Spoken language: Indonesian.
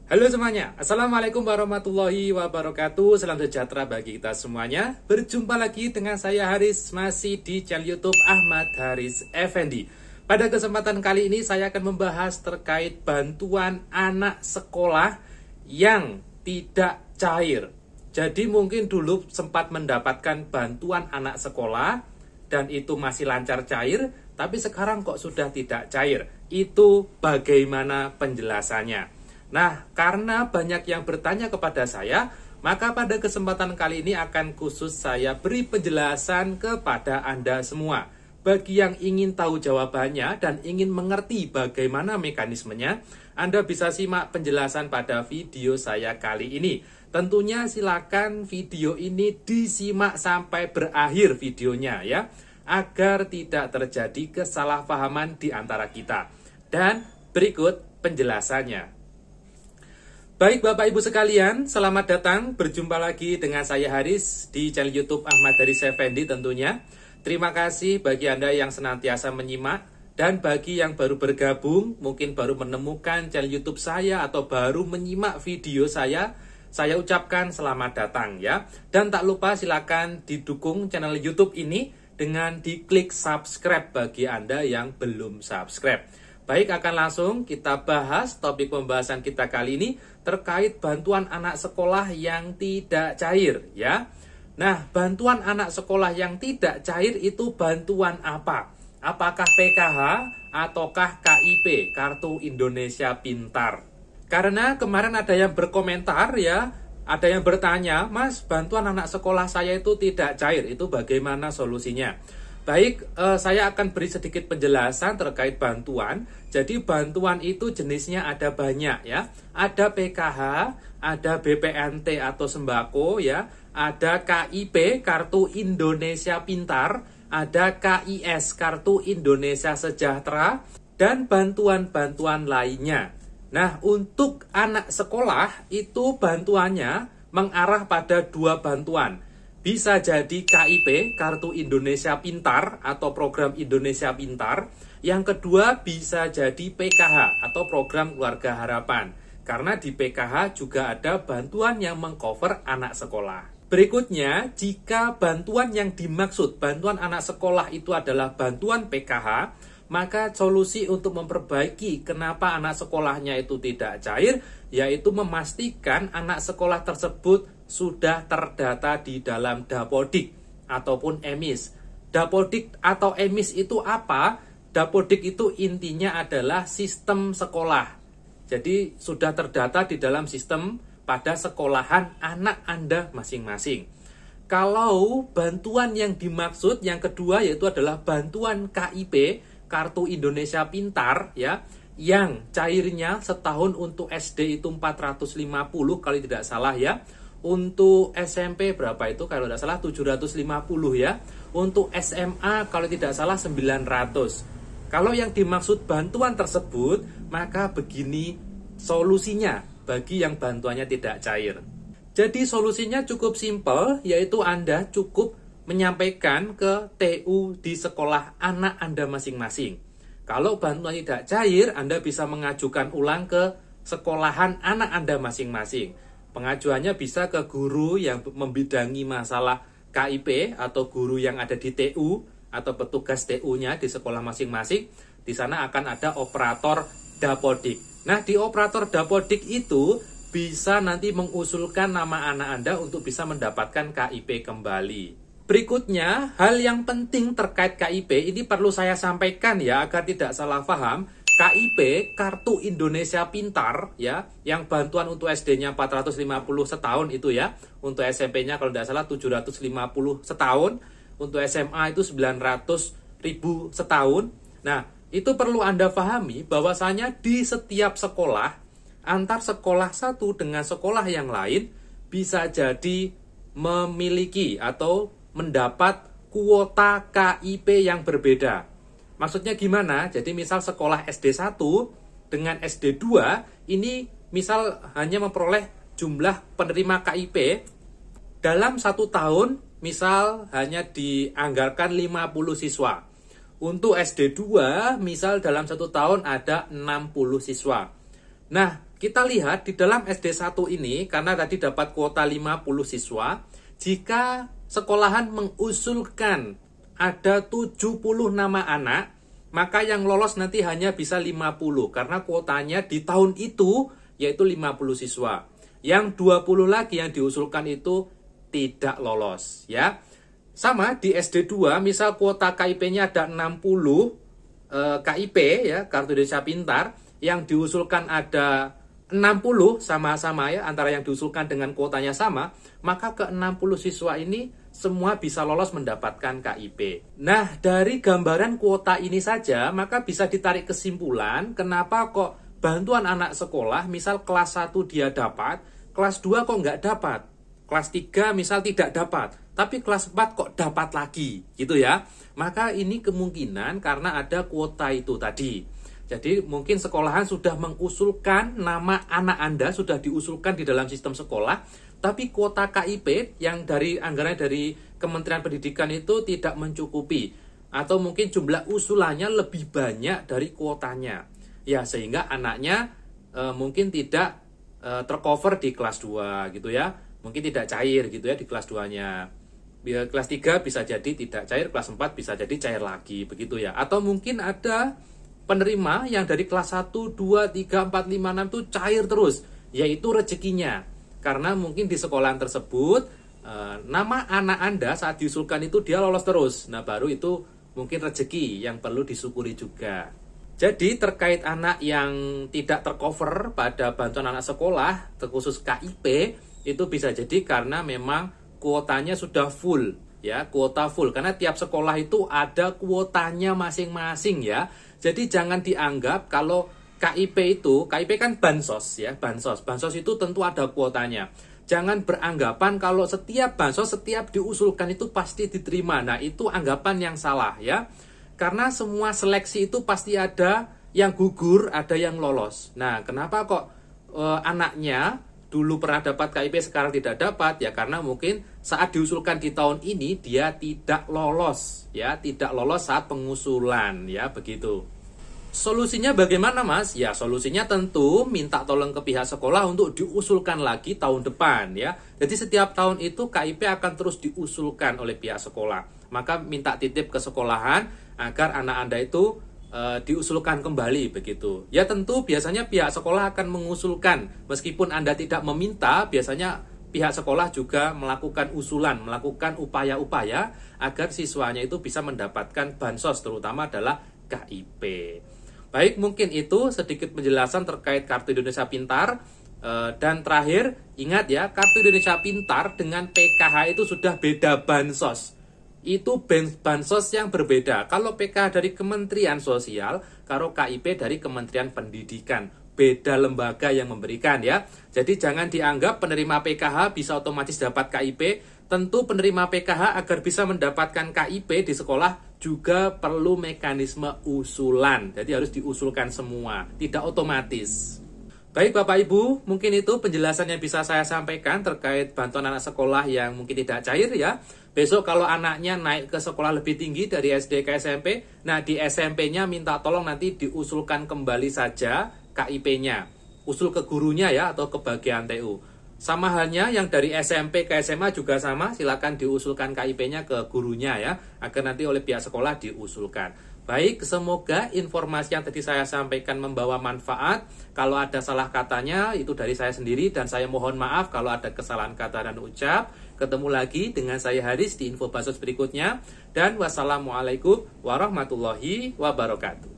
Halo semuanya, Assalamualaikum warahmatullahi wabarakatuh. Salam sejahtera bagi kita semuanya. Berjumpa lagi dengan saya Haris, masih di channel YouTube Ahmad Haris Effendi. Pada kesempatan kali ini saya akan membahas terkait bantuan anak sekolah yang tidak cair. Jadi mungkin dulu sempat mendapatkan bantuan anak sekolah dan itu masih lancar cair, tapi sekarang kok sudah tidak cair. Itu bagaimana penjelasannya? Nah, karena banyak yang bertanya kepada saya, maka pada kesempatan kali ini akan khusus saya beri penjelasan kepada Anda semua. Bagi yang ingin tahu jawabannya dan ingin mengerti bagaimana mekanismenya, Anda bisa simak penjelasan pada video saya kali ini. Tentunya silakan video ini disimak sampai berakhir videonya ya, agar tidak terjadi kesalahpahaman di antara kita. Dan berikut penjelasannya. Baik Bapak Ibu sekalian, selamat datang, berjumpa lagi dengan saya Haris di channel YouTube Ahmad Haris Effendi tentunya. Terima kasih bagi Anda yang senantiasa menyimak, dan bagi yang baru bergabung, mungkin baru menemukan channel YouTube saya atau baru menyimak video saya ucapkan selamat datang ya. Dan tak lupa silakan didukung channel YouTube ini dengan diklik subscribe bagi Anda yang belum subscribe. Baik, akan langsung kita bahas topik pembahasan kita kali ini terkait bantuan anak sekolah yang tidak cair ya. Nah, bantuan anak sekolah yang tidak cair itu bantuan apa? Apakah PKH ataukah KIP, Kartu Indonesia Pintar? Karena kemarin ada yang berkomentar ya, ada yang bertanya, "Mas, bantuan anak sekolah saya itu tidak cair, itu bagaimana solusinya?" Baik, saya akan beri sedikit penjelasan terkait bantuan. Jadi bantuan itu jenisnya ada banyak ya. Ada PKH, ada BPNT atau sembako ya, ada KIP, Kartu Indonesia Pintar, ada KIS, Kartu Indonesia Sejahtera, dan bantuan-bantuan lainnya. Nah, untuk anak sekolah itu bantuannya mengarah pada dua bantuan. Bisa jadi KIP, Kartu Indonesia Pintar atau Program Indonesia Pintar. Yang kedua bisa jadi PKH atau Program Keluarga Harapan. Karena di PKH juga ada bantuan yang mengcover anak sekolah. Berikutnya, jika bantuan yang dimaksud bantuan anak sekolah itu adalah bantuan PKH, maka solusi untuk memperbaiki kenapa anak sekolahnya itu tidak cair, yaitu memastikan anak sekolah tersebut sudah terdata di dalam Dapodik ataupun EMIS. Dapodik atau EMIS itu apa? Dapodik itu intinya adalah sistem sekolah. Jadi sudah terdata di dalam sistem pada sekolahan anak Anda masing-masing. Kalau bantuan yang dimaksud yang kedua yaitu adalah bantuan KIP, Kartu Indonesia Pintar ya, yang cairnya setahun untuk SD itu 450 kalau tidak salah ya. Untuk SMP berapa itu kalau tidak salah 750 ya. Untuk SMA kalau tidak salah 900. Kalau yang dimaksud bantuan tersebut, maka begini solusinya bagi yang bantuannya tidak cair. Jadi solusinya cukup simpel, yaitu Anda cukup menyampaikan ke TU di sekolah anak Anda masing-masing. Kalau bantuan tidak cair, Anda bisa mengajukan ulang ke sekolahan anak Anda masing-masing. Pengajuannya bisa ke guru yang membidangi masalah KIP atau guru yang ada di TU atau petugas TU-nya di sekolah masing-masing. Di sana akan ada operator Dapodik. Nah, di operator Dapodik itu bisa nanti mengusulkan nama anak Anda untuk bisa mendapatkan KIP kembali. Berikutnya, hal yang penting terkait KIP ini perlu saya sampaikan ya agar tidak salah paham. KIP, Kartu Indonesia Pintar ya, yang bantuan untuk SD-nya 450 setahun itu ya. Untuk SMP-nya kalau tidak salah 750 setahun, untuk SMA itu 900.000 setahun. Nah, itu perlu Anda pahami bahwasanya di setiap sekolah, antar sekolah satu dengan sekolah yang lain bisa jadi memiliki atau mendapat kuota KIP yang berbeda. Maksudnya gimana? Jadi misal sekolah SD 1 dengan SD 2 ini misal hanya memperoleh jumlah penerima KIP dalam 1 tahun misal hanya dianggarkan 50 siswa. Untuk SD 2 misal dalam 1 tahun ada 60 siswa. Nah, kita lihat di dalam SD 1 ini, karena tadi dapat kuota 50 siswa, jika sekolahan mengusulkan ada 70 nama anak, maka yang lolos nanti hanya bisa 50, karena kuotanya di tahun itu yaitu 50 siswa. Yang 20 lagi yang diusulkan itu tidak lolos, ya. Sama di SD 2, misal kuota KIP-nya ada 60 KIP, ya, Kartu Indonesia Pintar, yang diusulkan ada 60 sama-sama, ya, antara yang diusulkan dengan kuotanya sama, maka ke 60 siswa ini semua bisa lolos mendapatkan KIP. Nah, dari gambaran kuota ini saja, maka bisa ditarik kesimpulan kenapa kok bantuan anak sekolah, misal kelas 1 dia dapat, kelas 2 kok nggak dapat, kelas 3 misal tidak dapat, tapi kelas 4 kok dapat lagi, gitu ya. Maka ini kemungkinan karena ada kuota itu tadi. Jadi mungkin sekolahan sudah mengusulkan nama anak Anda, sudah diusulkan di dalam sistem sekolah, tapi kuota KIP yang dari anggaran dari Kementerian Pendidikan itu tidak mencukupi. Atau mungkin jumlah usulannya lebih banyak dari kuotanya. Ya, sehingga anaknya mungkin tidak tercover di kelas 2 gitu ya. Mungkin tidak cair gitu ya di kelas 2-nya. Kelas 3 bisa jadi tidak cair, kelas 4 bisa jadi cair lagi begitu ya. Atau mungkin ada penerima yang dari kelas 1, 2, 3, 4, 5, 6 itu cair terus, yaitu rezekinya. Karena mungkin di sekolahan tersebut nama anak Anda saat diusulkan itu dia lolos terus. Nah, baru itu mungkin rezeki yang perlu disyukuri juga. Jadi terkait anak yang tidak tercover pada bantuan anak sekolah, terkhusus KIP, itu bisa jadi karena memang kuotanya sudah full, ya, kuota full. Karena tiap sekolah itu ada kuotanya masing-masing, ya. Jadi jangan dianggap kalau KIP kan bansos, ya, bansos itu tentu ada kuotanya. Jangan beranggapan kalau setiap bansos, setiap diusulkan itu pasti diterima. Nah, itu anggapan yang salah, ya. Karena semua seleksi itu pasti ada yang gugur, ada yang lolos. Nah, kenapa kok anaknya dulu pernah dapat KIP sekarang tidak dapat? Ya karena mungkin saat diusulkan di tahun ini dia tidak lolos, ya, tidak lolos saat pengusulan, ya, begitu. Solusinya bagaimana, Mas? Ya, solusinya tentu minta tolong ke pihak sekolah untuk diusulkan lagi tahun depan, ya. Jadi setiap tahun itu KIP akan terus diusulkan oleh pihak sekolah. Maka minta titip ke sekolahan agar anak Anda itu diusulkan kembali begitu. Ya tentu biasanya pihak sekolah akan mengusulkan. Meskipun Anda tidak meminta, biasanya pihak sekolah juga melakukan usulan, melakukan upaya-upaya agar siswanya itu bisa mendapatkan bansos, terutama adalah KIP. Baik, mungkin itu sedikit penjelasan terkait Kartu Indonesia Pintar. Dan terakhir, ingat ya, Kartu Indonesia Pintar dengan PKH itu sudah beda bansos. Itu bansos yang berbeda. Kalau PKH dari Kementerian Sosial, kalau KIP dari Kementerian Pendidikan. Beda lembaga yang memberikan, ya. Jadi jangan dianggap penerima PKH bisa otomatis dapat KIP. Tentu penerima PKH agar bisa mendapatkan KIP di sekolah juga perlu mekanisme usulan. Jadi harus diusulkan semua, tidak otomatis. Baik Bapak Ibu, mungkin itu penjelasan yang bisa saya sampaikan terkait bantuan anak sekolah yang mungkin tidak cair, ya. Besok kalau anaknya naik ke sekolah lebih tinggi dari SD ke SMP, nah di SMP-nya minta tolong nanti diusulkan kembali saja KIP-nya. Usul ke gurunya, ya, atau ke bagian TU. Sama halnya yang dari SMP ke SMA juga sama, silakan diusulkan KIP-nya ke gurunya, ya, agar nanti oleh pihak sekolah diusulkan. Baik, semoga informasi yang tadi saya sampaikan membawa manfaat. Kalau ada salah katanya, itu dari saya sendiri, dan saya mohon maaf kalau ada kesalahan kata dan ucap. Ketemu lagi dengan saya Haris di info Bansos berikutnya, dan wassalamualaikum warahmatullahi wabarakatuh.